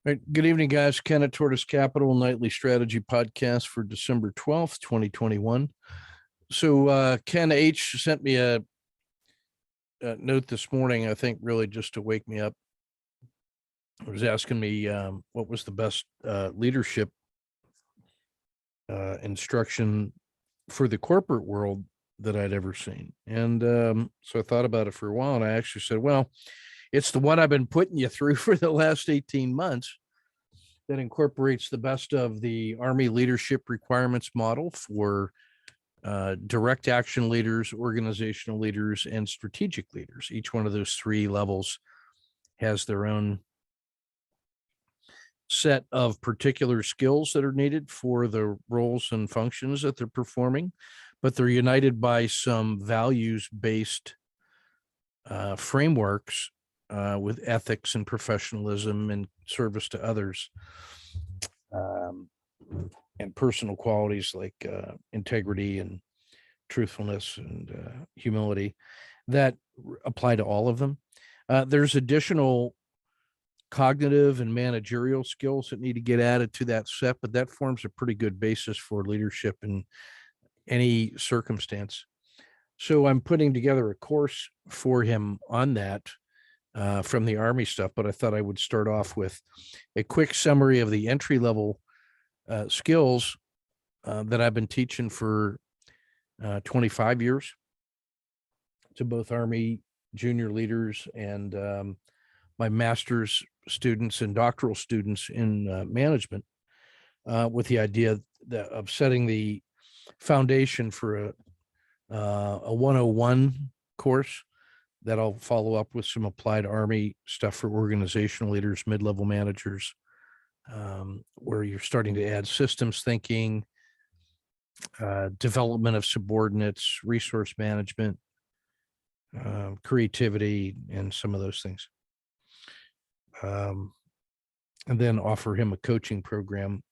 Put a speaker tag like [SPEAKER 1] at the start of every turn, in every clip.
[SPEAKER 1] All right. Good evening, guys. Ken at Tortoise Capital Nightly Strategy Podcast for December 12th, 2021. So Ken H. sent me a note this morning, I think really just to wake me up. He was asking me what was the best leadership instruction for the corporate world that I'd ever seen. And so I thought about it for a while, and I actually said, well, it's the one I've been putting you through for the last 18 months that incorporates the best of the Army leadership requirements model for direct action leaders, organizational leaders, and strategic leaders. Each one of those three levels has their own set of particular skills that are needed for the roles and functions that they're performing, but they're united by some values-based frameworks with ethics and professionalism and service to others, and personal qualities like integrity and truthfulness and humility that apply to all of them. There's additional cognitive and managerial skills that need to get added to that set, but that forms a pretty good basis for leadership in any circumstance. So I'm putting together a course for him on that from the Army stuff, but I thought I would start off with a quick summary of the entry-level skills that I've been teaching for 25 years to both Army junior leaders and my master's students and doctoral students in management, with the idea of setting the foundation for a 101 course that I'll follow up with some applied Army stuff for organizational leaders, mid-level managers, where you're starting to add systems thinking, development of subordinates, resource management, creativity, and some of those things. And then offer him a coaching program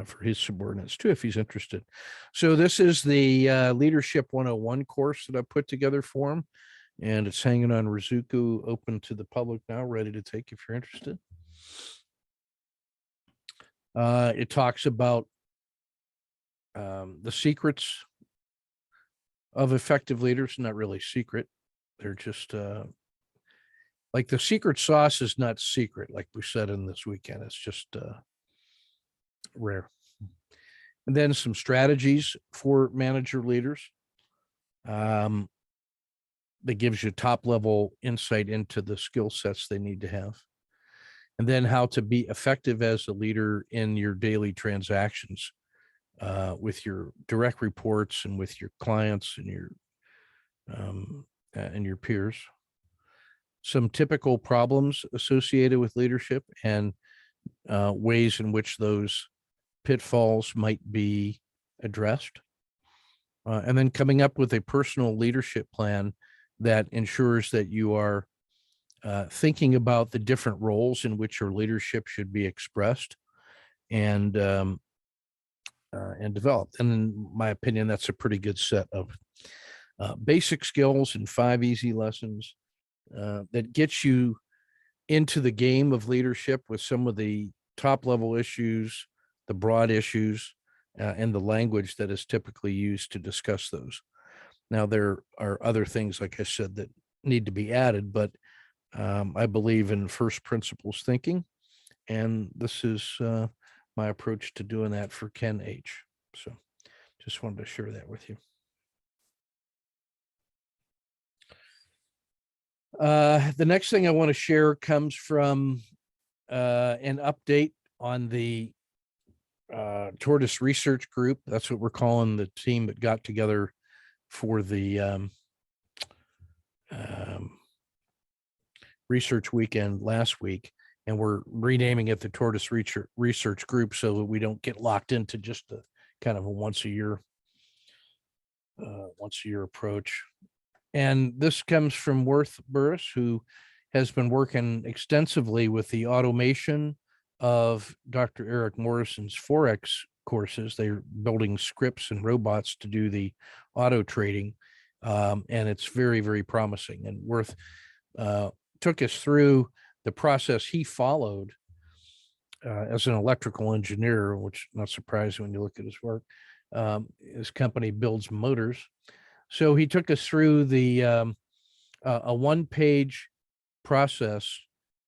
[SPEAKER 1] for his subordinates too, if he's interested. So this is the Leadership 101 course that I put together for him, and it's hanging on Rizuku, open to the public now, ready to take if you're interested. It talks about the secrets of effective leaders. Not really secret. They're just like the secret sauce is not secret, like we said in this weekend. It's just rare. And then some strategies for manager leaders. That gives you top level insight into the skill sets they need to have. And then how to be effective as a leader in your daily transactions with your direct reports and with your clients and your peers. Some typical problems associated with leadership and ways in which those pitfalls might be addressed. And then coming up with a personal leadership plan that ensures that you are thinking about the different roles in which your leadership should be expressed and developed. And in my opinion, that's a pretty good set of basic skills and 5 easy lessons that gets you into the game of leadership with some of the top level issues, the broad issues, and the language that is typically used to discuss those. Now, there are other things, like I said, that need to be added, but I believe in first principles thinking, and this is my approach to doing that for Ken H. So just wanted to share that with you. The next thing I want to share comes from an update on the Tortoise research group. That's what we're calling the team that got together for the research weekend last week, and we're renaming it the Tortoise research group so that we don't get locked into just a kind of a once a year approach. And this comes from Worth Burris, who has been working extensively with the automation of Dr. Eric Morrison's Forex courses. They're building scripts and robots to do the auto trading. And it's very, very promising. And Worth took us through the process he followed as an electrical engineer, which not surprising when you look at his work. His company builds motors. So he took us through a one-page process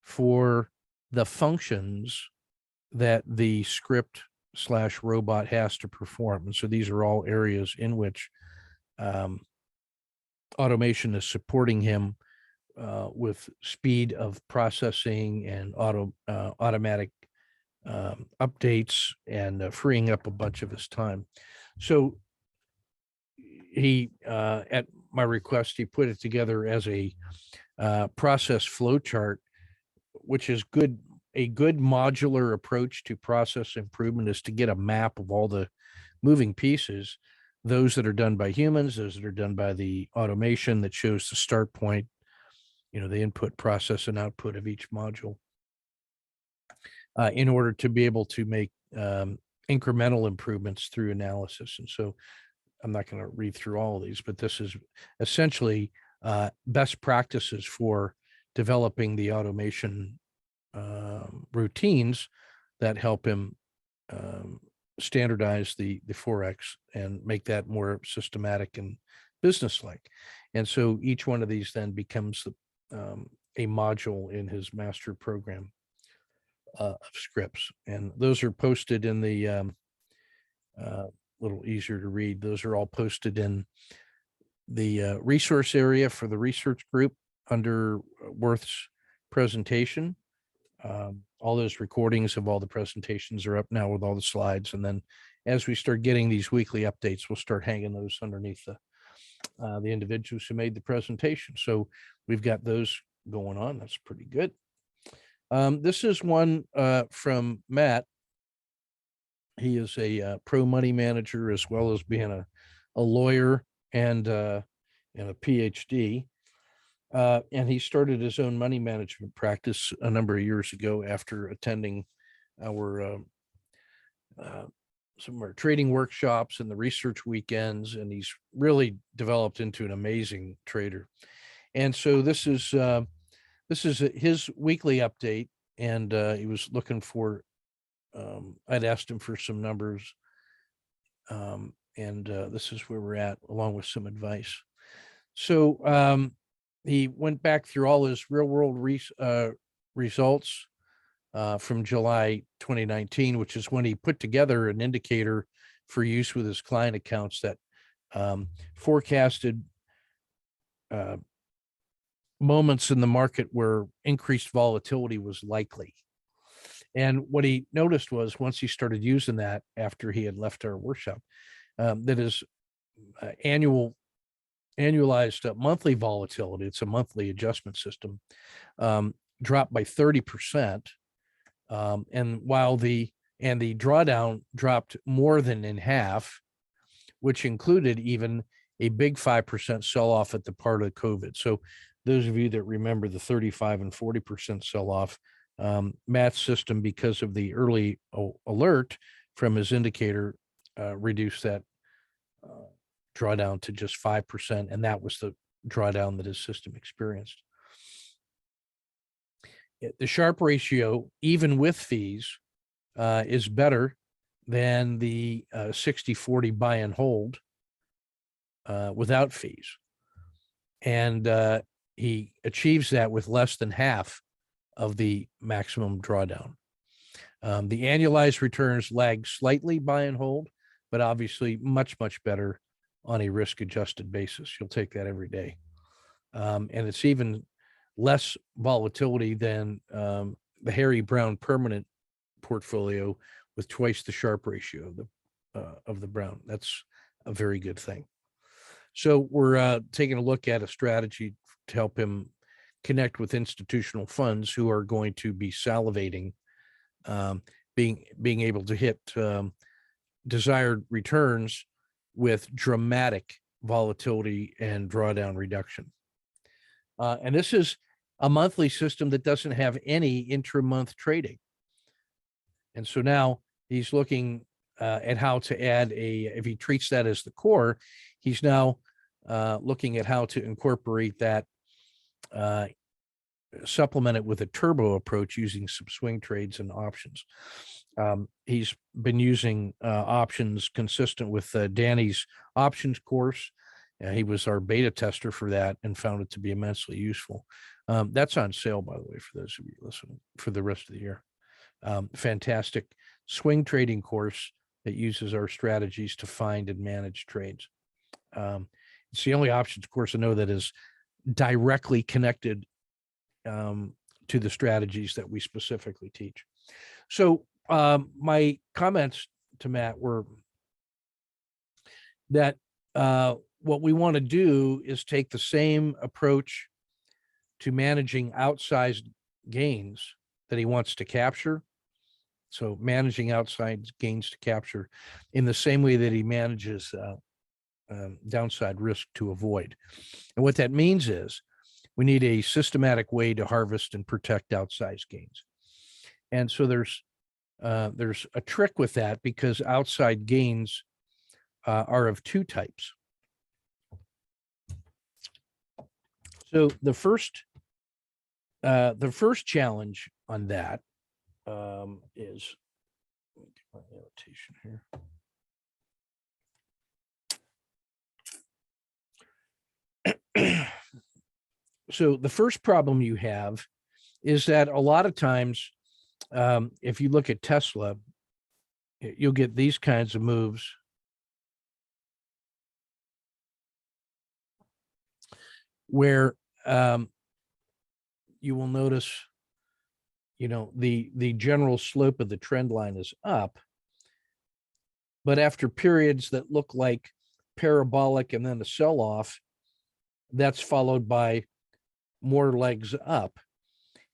[SPEAKER 1] for the functions that the script / robot has to perform. And so these are all areas in which automation is supporting him with speed of processing and automatic updates and freeing up a bunch of his time. So he, at my request, he put it together as a process flow chart, which is good. A good modular approach to process improvement is to get a map of all the moving pieces, those that are done by humans, those that are done by the automation that shows the start point, the input, process, and output of each module, in order to be able to make incremental improvements through analysis. And so I'm not going to read through all of these, but this is essentially best practices for developing the automation routines that help him standardize the Forex and make that more systematic and business-like. And so each one of these then becomes a module in his master program of scripts. And those are posted in the little easier to read. Those are all posted in the resource area for the research group under Worth's presentation. All those recordings of all the presentations are up now with all the slides. And then as we start getting these weekly updates, we'll start hanging those underneath the individuals who made the presentation. So we've got those going on. That's pretty good. This is one from Matt. He is a pro money manager, as well as being a lawyer and a PhD. And he started his own money management practice a number of years ago after attending some of our trading workshops and the research weekends. And he's really developed into an amazing trader. And so this is his weekly update. And he was looking for, I'd asked him for some numbers. And this is where we're at, along with some advice. So he went back through all his real world results from July 2019, which is when he put together an indicator for use with his client accounts that forecasted moments in the market where increased volatility was likely. And what he noticed was, once he started using that after he had left our workshop, that his annualized monthly volatility, it's a monthly adjustment system, dropped by 30%. And while the drawdown dropped more than in half, which included even a big 5% sell-off at the part of COVID. So those of you that remember the 35 and 40% sell-off, Matt's system, because of the early alert from his indicator, reduced that drawdown to just 5%. And that was the drawdown that his system experienced. The Sharpe ratio, even with fees, is better than the 60-40 buy and hold without fees. And he achieves that with less than half of the maximum drawdown. The annualized returns lag slightly buy and hold, but obviously much, much better on a risk-adjusted basis. You'll take that every day. And it's even less volatility than the Harry Brown permanent portfolio with twice the Sharpe ratio of the Brown. That's a very good thing. So we're taking a look at a strategy to help him connect with institutional funds who are going to be salivating, being able to hit desired returns with dramatic volatility and drawdown reduction. And this is a monthly system that doesn't have any intra-month trading. And so now he's looking at how to add if he treats that as the core, he's now looking at how to incorporate that supplement it with a turbo approach using some swing trades and options. He's been using options consistent with Danny's options course. He was our beta tester for that and found it to be immensely useful. That's on sale, by the way, for those of you listening, for the rest of the year. Fantastic swing trading course that uses our strategies to find and manage trades. It's the only options course I know that is directly connected to the strategies that we specifically teach. So my comments to Matt were that what we want to do is take the same approach to managing outsized gains that he wants to capture. So managing outside gains to capture in the same way that he manages downside risk to avoid. And what that means is we need a systematic way to harvest and protect outsized gains. And so there's a trick with that, because outside gains are of two types. So the first challenge on that is, let me get my annotation here. So the first problem you have is that a lot of times, if you look at Tesla, you'll get these kinds of moves where you will notice, the general slope of the trend line is up, but after periods that look like parabolic and then a sell-off, that's followed by more legs up.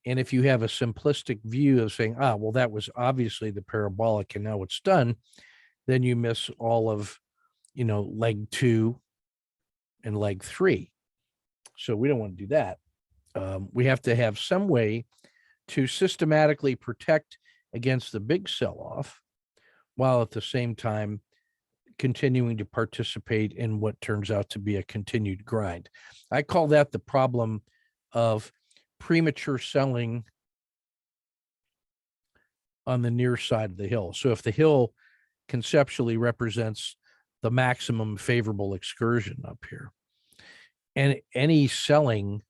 [SPEAKER 1] And if you have a simplistic view of saying, well, that was obviously the parabolic and now it's done, then you miss all of, leg 2 and leg 3. So we don't want to do that. We have to have some way to systematically protect against the big sell-off, while at the same time continuing to participate in what turns out to be a continued grind. I call that the problem of premature selling on the near side of the hill. So if the hill conceptually represents the maximum favorable excursion up here, and any selling,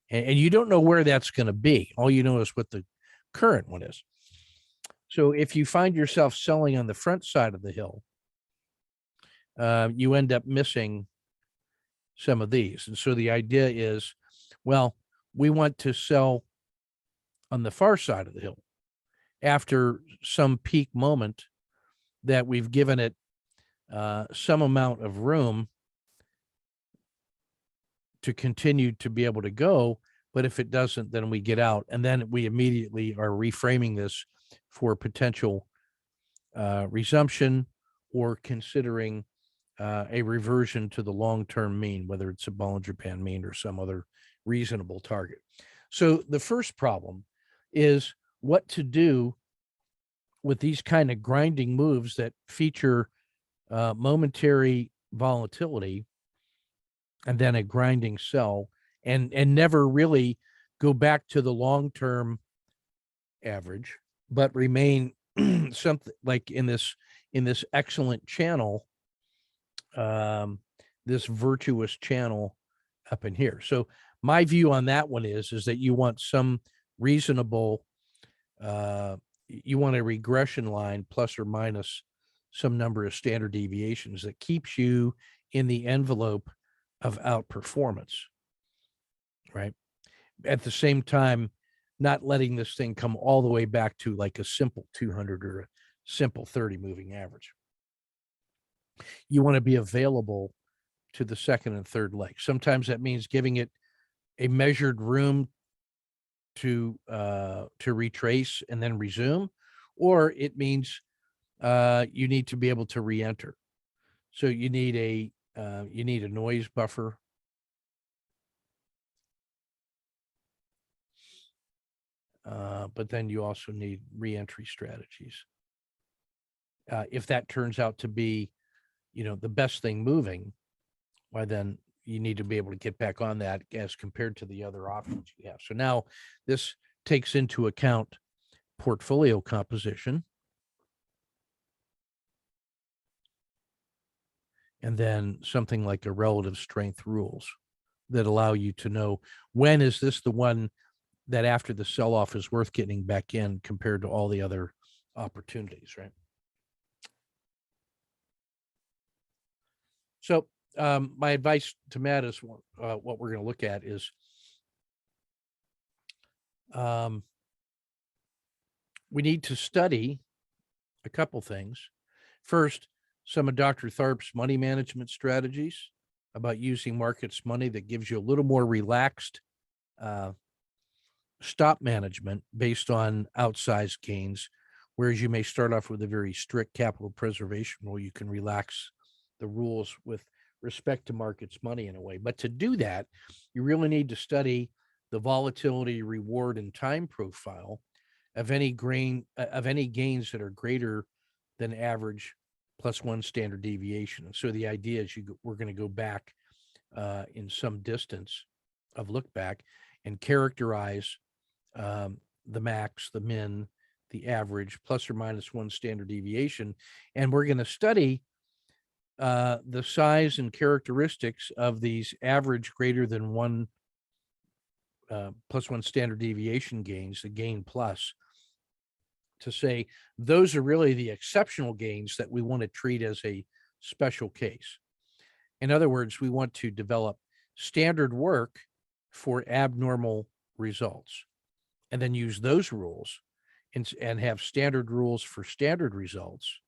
[SPEAKER 1] and you don't know where that's going to be, all you know is what the current one is. So if you find yourself selling on the front side of the hill, you end up missing some of these. And so the idea is, well, we want to sell on the far side of the hill after some peak moment that we've given it some amount of room to continue to be able to go. But if it doesn't, then we get out, and then we immediately are reframing this for potential resumption, or considering a reversion to the long-term mean, whether it's a Bollinger Band mean or some other reasonable target. So the first problem is what to do with these kind of grinding moves that feature momentary volatility and then a grinding sell, and never really go back to the long-term average, but remain something like in this excellent channel, this virtuous channel up in here. So my view on that one is that you want some reasonable, you want a regression line plus or minus some number of standard deviations that keeps you in the envelope of outperformance, right? At the same time, not letting this thing come all the way back to like a simple 200 or a simple 30 moving average. You want to be available to the second and third leg. Sometimes that means giving it a measured room to retrace and then resume, or it means you need to be able to re-enter. So you need a noise buffer. But then you also need re-entry strategies. If that turns out to be, the best thing moving, why then, you need to be able to get back on that as compared to the other options you have. So now this takes into account portfolio composition, and then something like a relative strength rules that allow you to know when is this the one that after the sell-off is worth getting back in compared to all the other opportunities, right? So my advice to Matt is what we're going to look at is we need to study a couple things. First, some of Dr. Tharp's money management strategies about using markets money that gives you a little more relaxed stop management based on outsized gains, whereas you may start off with a very strict capital preservation rule. You can relax the rules with respect to markets money in a way. But to do that, you really need to study the volatility, reward, and time profile of any gains that are greater than average plus one standard deviation. And so the idea is we're going to go back in some distance of look back and characterize the max, the min, the average, plus or minus one standard deviation. And we're going to study the size and characteristics of these average greater than one plus one standard deviation gains, the gain plus, to say those are really the exceptional gains that we want to treat as a special case. In other words, we want to develop standard work for abnormal results and then use those rules and have standard rules for standard results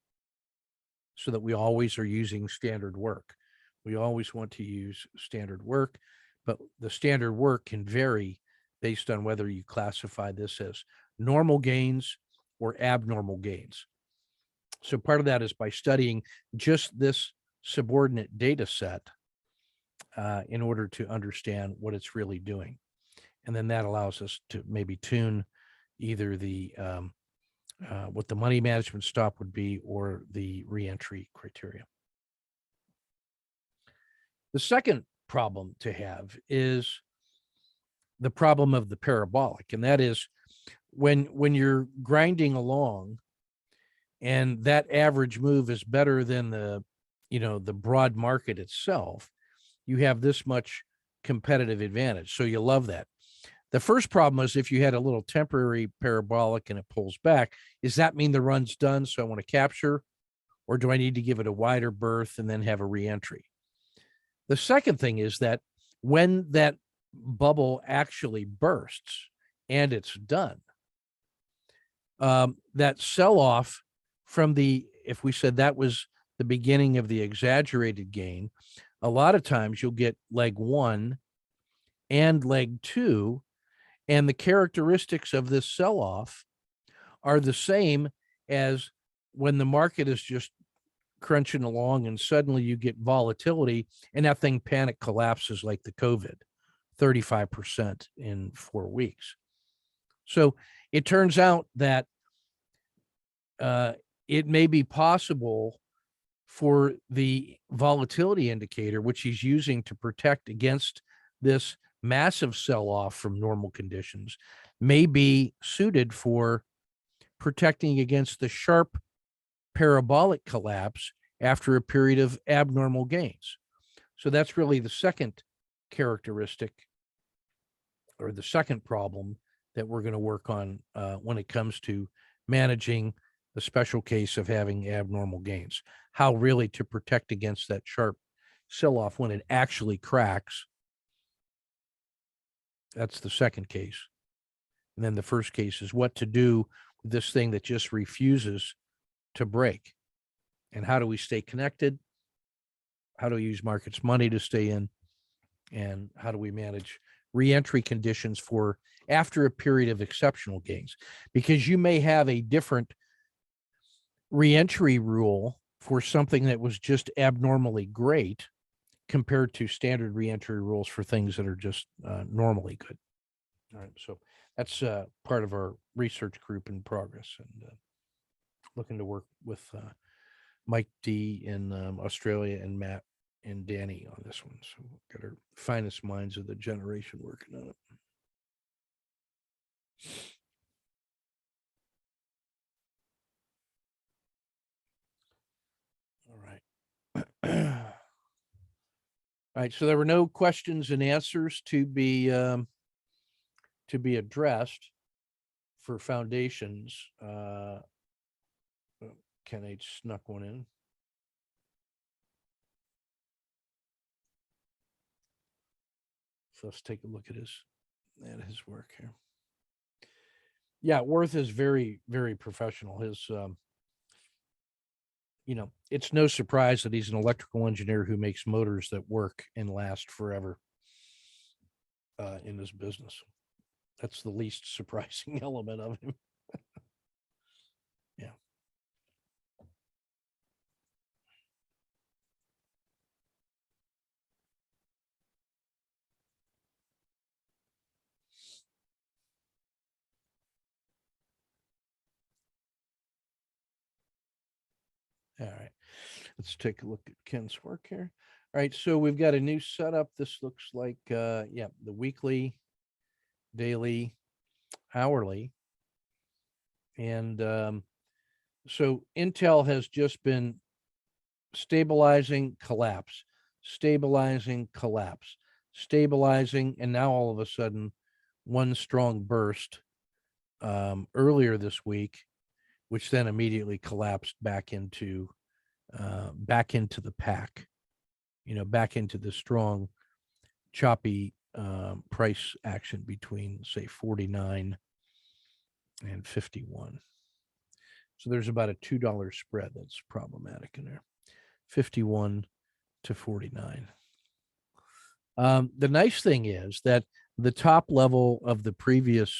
[SPEAKER 1] so that we always are using standard work. We always want to use standard work, but the standard work can vary based on whether you classify this as normal gains or abnormal gains. So part of that is by studying just this subordinate data set in order to understand what it's really doing. And then that allows us to maybe tune either the what the money management stop would be or the reentry criteria. The second problem to have is the problem of the parabolic, and that is when you're grinding along and that average move is better than the broad market itself, you have this much competitive advantage. So you love that. The first problem is if you had a little temporary parabolic and it pulls back, does that mean the run's done? So I want to capture, or do I need to give it a wider berth and then have a reentry? The second thing is that when that bubble actually bursts and it's done, that sell-off from if we said that was the beginning of the exaggerated gain, a lot of times you'll get leg one and leg two, and the characteristics of this sell-off are the same as when the market is just crunching along and suddenly you get volatility and that thing panic collapses like the COVID, 35% in 4 weeks. So it turns out that it may be possible for the volatility indicator, which he's using to protect against this massive sell-off from normal conditions, may be suited for protecting against the sharp parabolic collapse after a period of abnormal gains. So that's really the second characteristic or the second problem that we're going to work on when it comes to managing the special case of having abnormal gains. How really to protect against that sharp sell-off when it actually cracks. That's the second case. And then the first case is what to do with this thing that just refuses to break. And how do we stay connected? How do we use markets money to stay in? And how do we manage reentry conditions for after a period of exceptional gains? Because you may have a different reentry rule for something that was just abnormally great compared to standard reentry rules for things that are just normally good. All right, so that's part of our research group in progress, and looking to work with Mike D in Australia and Matt and Danny on this one. So we've got our finest minds of the generation working on it. All right. All right. So there were no questions and answers to be addressed for foundations. Ken H snuck one in. So let's take a look at his work here. Yeah, Worth is very, very professional. His, it's no surprise that he's an electrical engineer who makes motors that work and last forever in this business. That's the least surprising element of him. Yeah. All right. Let's take a look at Ken's work here. All right. So we've got a new setup. This looks like, the weekly, daily, hourly. And so Intel has just been stabilizing, collapse, stabilizing, collapse, stabilizing, and now all of a sudden, one strong burst earlier this week, which then immediately collapsed back into the pack, back into the strong, choppy price action between, say, 49 and 51. So there's about a $2 spread that's problematic in there. 51 to 49. The nice thing is that the top level of the previous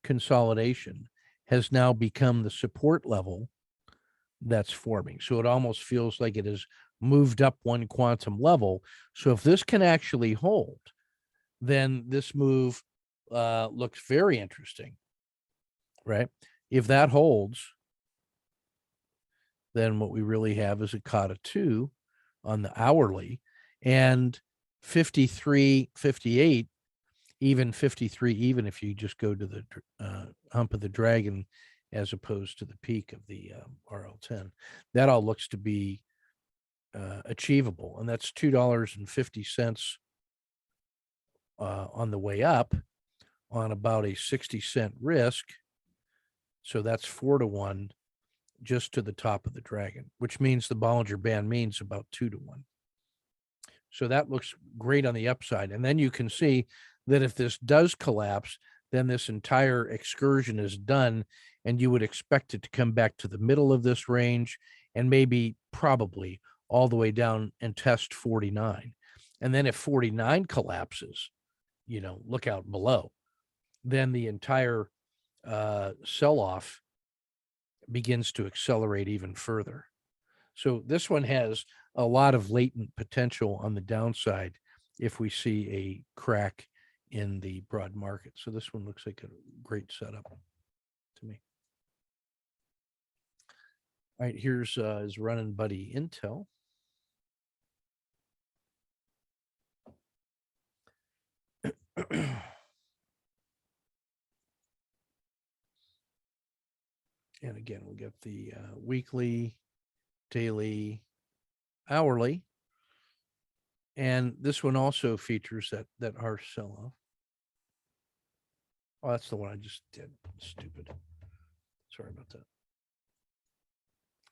[SPEAKER 1] consolidation has now become the support level that's forming. So it almost feels like it has moved up one quantum level. So if this can actually hold, then this move looks very interesting, right? If that holds, then what we really have is a COTA 2 on the hourly, and 53, 58, even 53, even if you just go to the hump of the dragon as opposed to the peak of the RL10. That all looks to be achievable, and that's $2.50 on the way up on about a 60-cent risk. So that's 4 to 1 just to the top of the dragon, which means the Bollinger Band means about 2 to 1. So that looks great on the upside. And then you can see that if this does collapse, then this entire excursion is done, and you would expect it to come back to the middle of this range and maybe probably all the way down and test 49. And then if 49 collapses, look out below, then the entire sell-off begins to accelerate even further. So this one has a lot of latent potential on the downside if we see a crack in the broad market. So this one looks like a great setup to me. All right, here's his running buddy Intel. And again, we'll get the weekly, daily, hourly. And this one also features that harsh sell-off. Oh, that's the one I just did. Stupid. Sorry about that.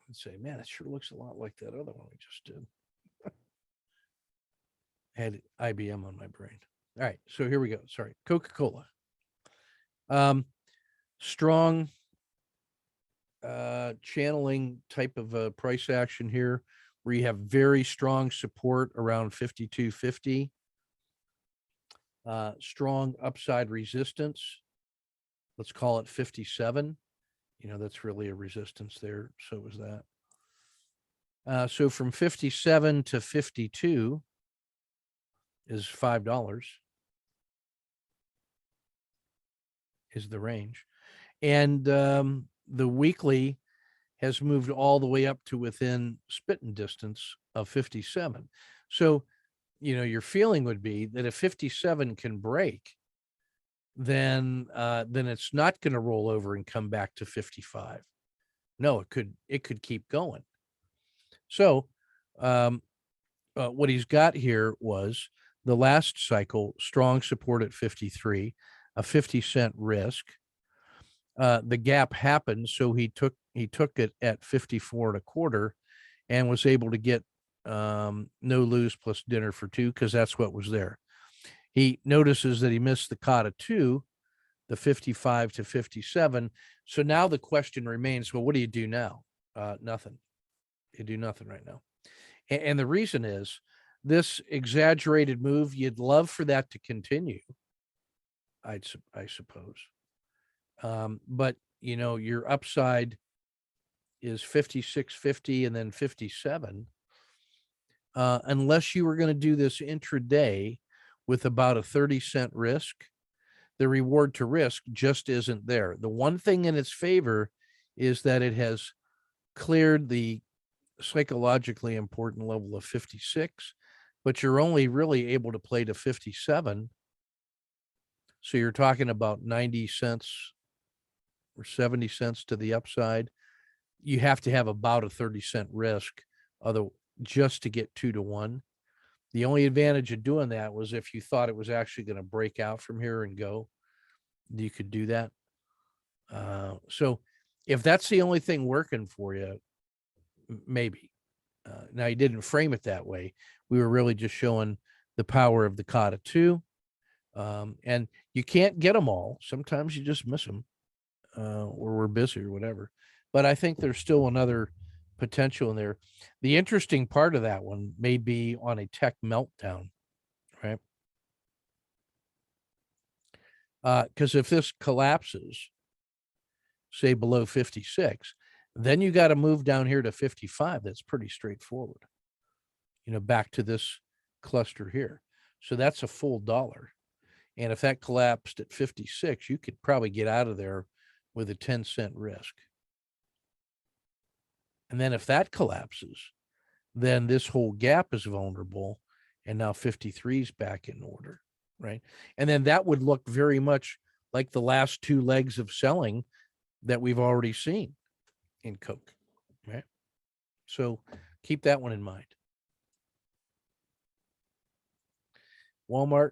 [SPEAKER 1] I'd say, man, it sure looks a lot like that other one we just did. Had IBM on my brain. All right, so here we go. Sorry, Coca-Cola. Strong channeling type of price action here, where you have very strong support around 52.50. Strong upside resistance. Let's call it 57. That's really a resistance there. So was that. So from 57 to 52 is $5 is the range. And the weekly has moved all the way up to within spitting distance of 57. So, your feeling would be that if 57 can break, then it's not going to roll over and come back to 55. No, it could keep going. So, what he's got here was the last cycle, strong support at 53, a 50-cent risk. The gap happened, so he took it at 54.25 and was able to get no lose plus dinner for two, because that's what was there. He notices that he missed the COTA 2, the 55 to 57. So now the question remains, well, what do you do now? Nothing. You do nothing right now. And the reason is this exaggerated move, you'd love for that to continue, I suppose. But, your upside is 56.50 and then 57. Unless you were going to do this intraday with about a 30-cent risk, the reward to risk just isn't there. The one thing in its favor is that it has cleared the psychologically important level of 56, but you're only really able to play to 57. So you're talking about 90 cents or 70 cents to the upside. You have to have about a 30-cent risk, just to get 2-1. The only advantage of doing that was if you thought it was actually going to break out from here and go, you could do that. So if that's the only thing working for you, maybe. Now, he didn't frame it that way. We were really just showing the power of the COTA 2. And you can't get them all. Sometimes you just miss them, or we're busy or whatever. But I think there's still another potential in there. The interesting part of that one may be on a tech meltdown, right? Because if this collapses, say below 56, then you got to move down here to 55. That's pretty straightforward, back to this cluster here. So that's a full dollar. And if that collapsed at 56, you could probably get out of there with a 10-cent risk. And then if that collapses, then this whole gap is vulnerable. And now 53 is back in order, right? And then that would look very much like the last two legs of selling that we've already seen in COCA, right? So keep that one in mind. Walmart,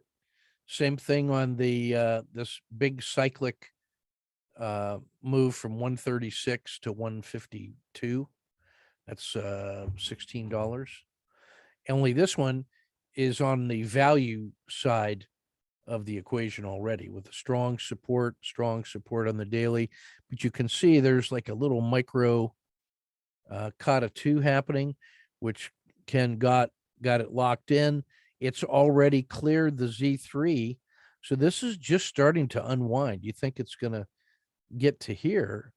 [SPEAKER 1] same thing on the this big cyclic move from 136 to 152. That's $16. Only this one is on the value side of the equation already, with a strong support on the daily. But you can see there's like a little micro COTA 2 happening, which Ken got it locked in. It's already cleared the Z3. So this is just starting to unwind. You think it's going to get to here,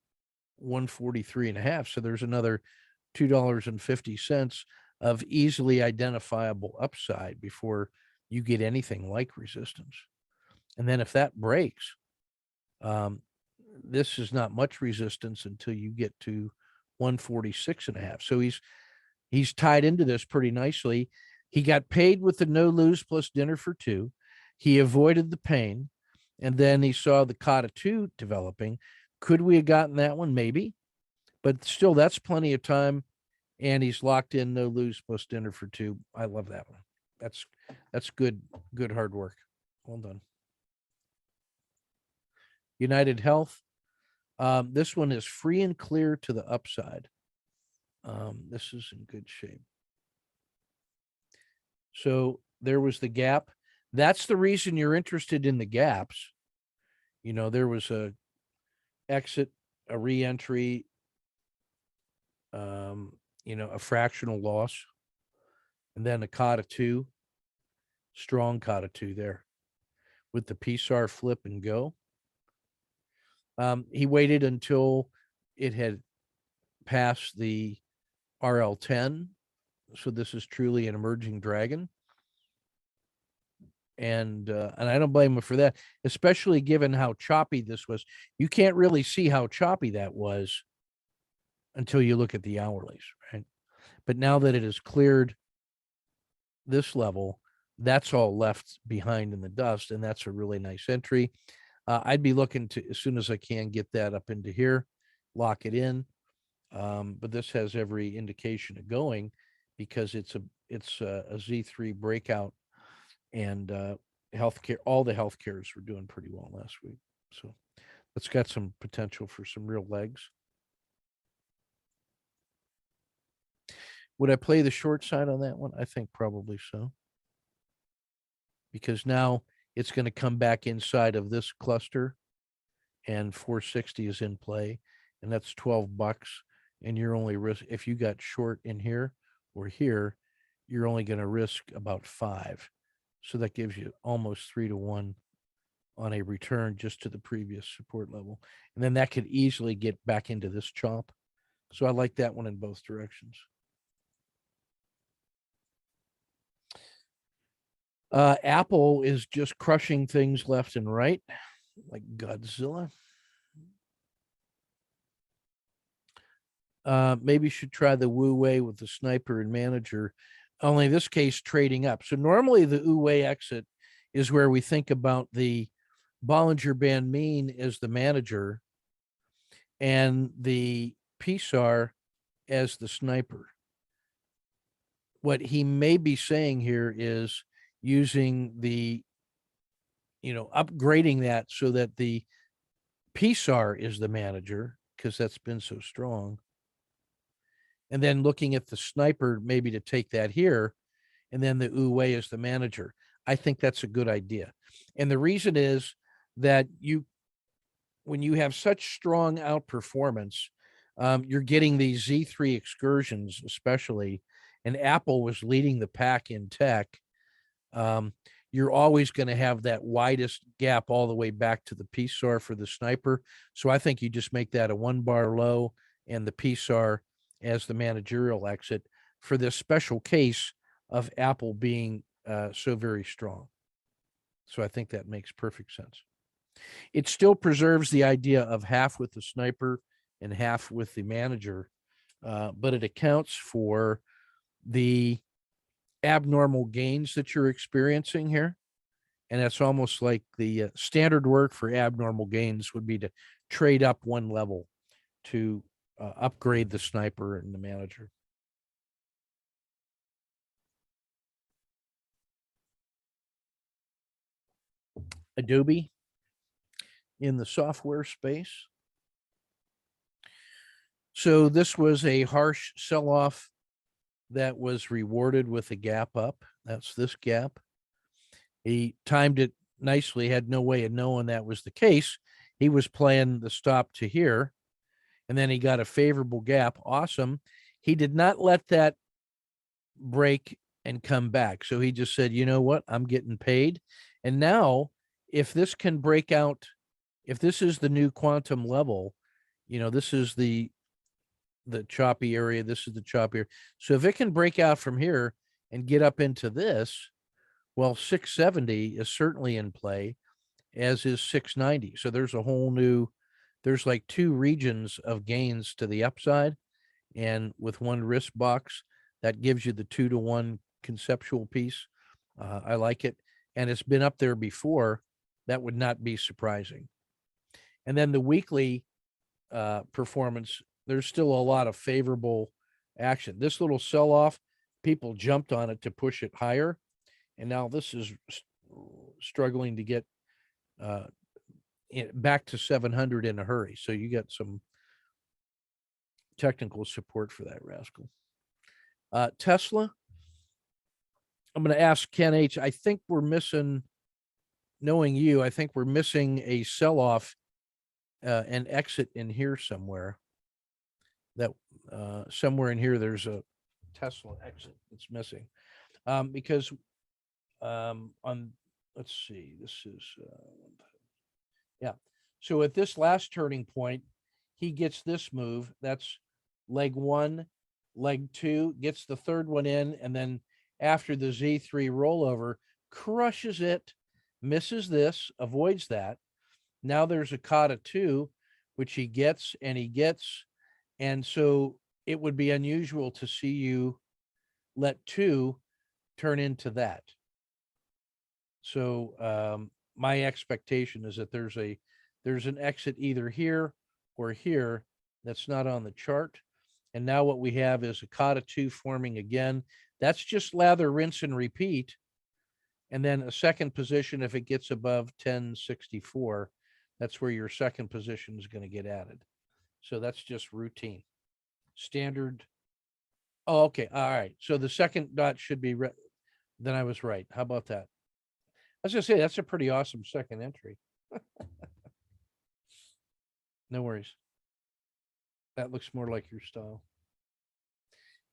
[SPEAKER 1] 143.5. So there's another $2.50 of easily identifiable upside before you get anything like resistance. And then if that breaks, this is not much resistance until you get to 146.5. So he's tied into this pretty nicely. He got paid with the no lose plus dinner for two. He avoided the pain, and then he saw the COTA 2 developing. Could we have gotten that one? Maybe, but still, that's plenty of time. And he's locked in no lose plus dinner for two. I love that one. That's good hard work. Well done. United Health. This one is free and clear to the upside. This is in good shape. So there was the gap. That's the reason you're interested in the gaps. There was a exit, a re-entry, a fractional loss, and then a COTA 2, strong COTA 2 there with the PSAR flip and go. He waited until it had passed the RL10. So this is truly an emerging dragon. And I don't blame him for that, especially given how choppy this was. You can't really see how choppy that was until you look at the hourlies, right? But now that it has cleared this level, that's all left behind in the dust, and that's a really nice entry. I'd be looking to, as soon as I can, get that up into here, lock it in. But this has every indication of going because it's a Z3 breakout, and healthcare, all the healthcares were doing pretty well last week. So it's got some potential for some real legs. Would I play the short side on that one? I think probably so. Because now it's going to come back inside of this cluster, and 460 is in play, and that's $12. And you're only risk, if you got short in here or here, you're only going to risk about 5. So that gives you almost 3-1 on a return just to the previous support level. And then that could easily get back into this chop. So I like that one in both directions. Apple is just crushing things left and right, like Godzilla. Maybe you should try the Wu Wei with the sniper and manager, only in this case trading up. So normally the Wu Wei exit is where we think about the Bollinger Band mean as the manager and the PSAR as the sniper. What he may be saying here is using the, upgrading that so that the PSAR is the manager, because that's been so strong. And then looking at the sniper, maybe to take that here, and then the Wu Wei is the manager. I think that's a good idea. And the reason is that when you have such strong outperformance, you're getting these Z3 excursions, especially, and Apple was leading the pack in tech. You're always going to have that widest gap all the way back to the PSAR for the sniper. So I think you just make that a 1-bar low and the PSAR as the managerial exit for this special case of Apple being so very strong. So I think that makes perfect sense. It still preserves the idea of half with the sniper and half with the manager, but it accounts for the abnormal gains that you're experiencing here. And that's almost like the standard work for abnormal gains would be to trade up one level to upgrade the sniper and the manager. Adobe in the software space. So this was a harsh sell-off that was rewarded with a gap up. That's this gap. He timed it nicely, had no way of knowing that was the case. He was playing the stop to here, and then he got a favorable gap. Awesome. He did not let that break and come back. So he just said, you know what? I'm getting paid. And now, if this can break out, if this is the new quantum level, this is the choppy area. This is the choppy area. So if it can break out from here and get up into this, well, 670 is certainly in play, as is 690. So there's a whole new, there's like 2 regions of gains to the upside. And with one risk box, that gives you the 2-1 conceptual piece. I like it. And it's been up there before. That would not be surprising. And then the weekly performance, there's still a lot of favorable action. This little sell-off, people jumped on it to push it higher. And now this is struggling to get back to 700 in a hurry. So you got some technical support for that rascal. Tesla, I'm going to ask Ken H. I think we're missing, knowing you, I think we're missing a sell-off and exit in here somewhere. That somewhere in here, there's a Tesla exit that's missing. Because let's see, this is, yeah. So at this last turning point, he gets this move. That's leg 1, leg 2, gets the third one in, and then after the Z3 rollover, crushes it, misses this, avoids that. Now there's a COTA 2, which he gets, And so it would be unusual to see you let 2 turn into that. So my expectation is that there's an exit either here or here that's not on the chart. And now what we have is a COTA 2 forming again. That's just lather, rinse, and repeat. And then a second position, if it gets above 1064, that's where your second position is going to get added. So that's just routine. Standard. Oh, okay. All right. So the second dot should be, then I was right. How about that? I was going to say, that's a pretty awesome second entry. No worries. That looks more like your style.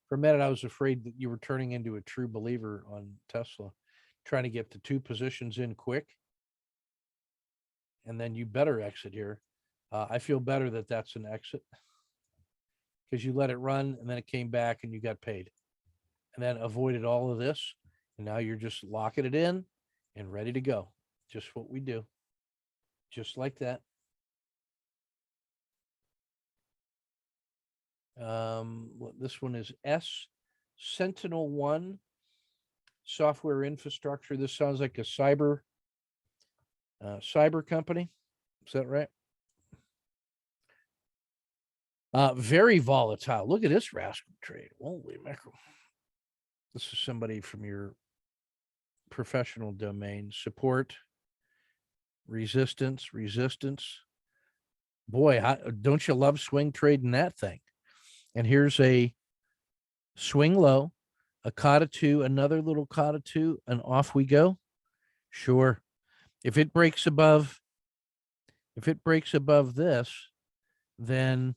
[SPEAKER 1] For a minute, I was afraid that you were turning into a true believer on Tesla, trying to get the 2 positions in quick. And then you better exit here. I feel better that that's an exit because you let it run and then it came back and you got paid and then avoided all of this. And now you're just locking it in and ready to go. Just what we do. Just like that. This one is Sentinel 1 software infrastructure. This sounds like a cyber company. Is that right? Very volatile. Look at this rascal trade. Holy mackerel. This is somebody from your professional domain. Support, resistance. Boy, don't you love swing trading that thing? And here's a swing low, a COTA 2, another little COTA 2, and off we go. Sure. If it breaks above this, then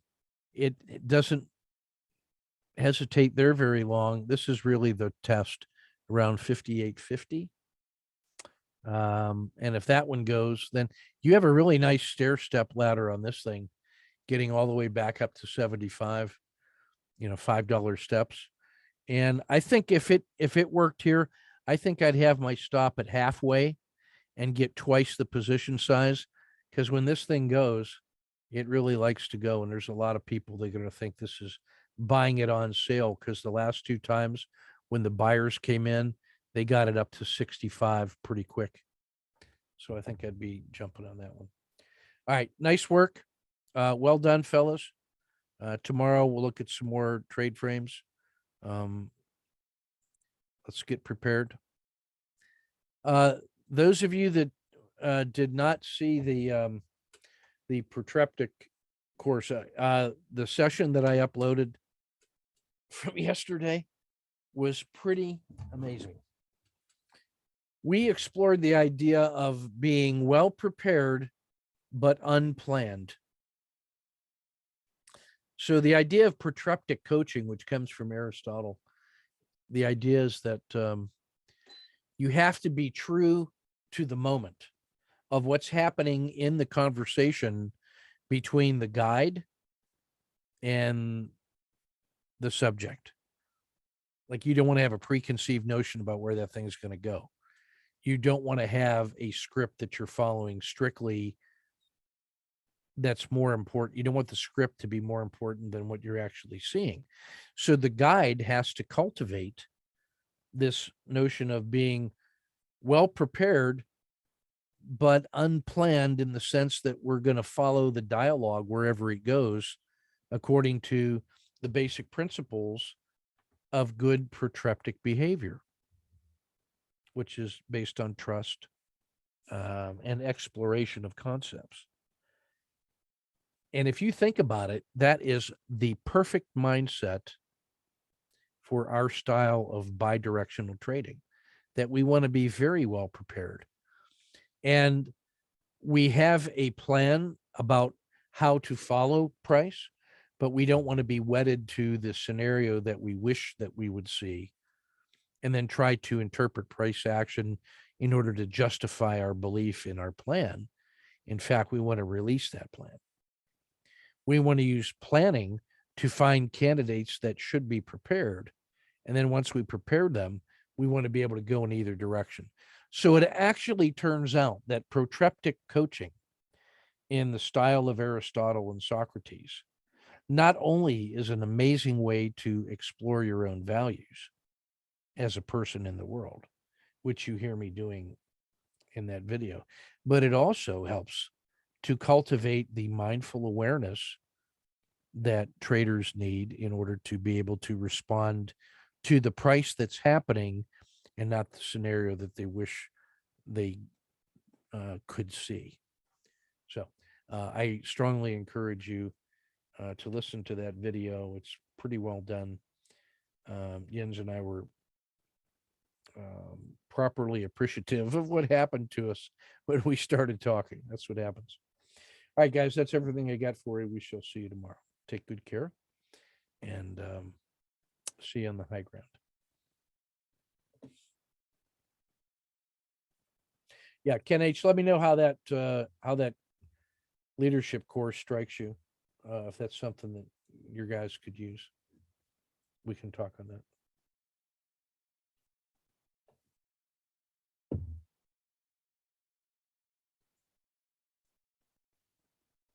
[SPEAKER 1] it doesn't hesitate there very long. This is really the test around 58.50. And if that one goes, then you have a really nice stair step ladder on this thing, getting all the way back up to 75, $5 steps. And I think if it worked here, I think I'd have my stop at halfway and get twice the position size. Because when this thing goes, it really likes to go. And there's a lot of people that are going to think this is buying it on sale, because the last 2 times when the buyers came in, they got it up to 65 pretty quick. So I think I'd be jumping on that one. All right. Nice work. Well done, fellas. Tomorrow we'll look at some more trade frames. Let's get prepared. Those of you that did not see the Protreptic course, the session that I uploaded from yesterday was pretty amazing. We explored the idea of being well prepared but unplanned. So the idea of protreptic coaching, which comes from Aristotle, the idea is that you have to be true to the moment of what's happening in the conversation between the guide and the subject. Like, you don't want to have a preconceived notion about where that thing's going to go. You don't want to have a script that you're following strictly that's more important. You don't want the script to be more important than what you're actually seeing. So the guide has to cultivate this notion of being well prepared but unplanned, in the sense that we're going to follow the dialogue wherever it goes according to the basic principles of good protreptic behavior, which is based on trust and exploration of concepts. And if you think about it, that is the perfect mindset for our style of bidirectional trading, that we want to be very well prepared. And we have a plan about how to follow price, but we don't want to be wedded to the scenario that we wish that we would see, and then try to interpret price action in order to justify our belief in our plan. In fact, we want to release that plan. We want to use planning to find candidates that should be prepared. And then once we prepare them, we want to be able to go in either direction. So it actually turns out that protreptic coaching, in the style of Aristotle and Socrates, not only is an amazing way to explore your own values as a person in the world, which you hear me doing in that video, but it also helps to cultivate the mindful awareness that traders need in order to be able to respond to the price that's happening and not the scenario that they wish they could see. So I strongly encourage you to listen to that video. It's pretty well done. Jens and I were properly appreciative of what happened to us when we started talking. That's what happens. All right, guys, that's everything I got for you. We shall see you tomorrow. Take good care and see you on the high ground. Yeah, Ken H, let me know how that leadership course strikes you. If that's something that your guys could use, we can talk on that.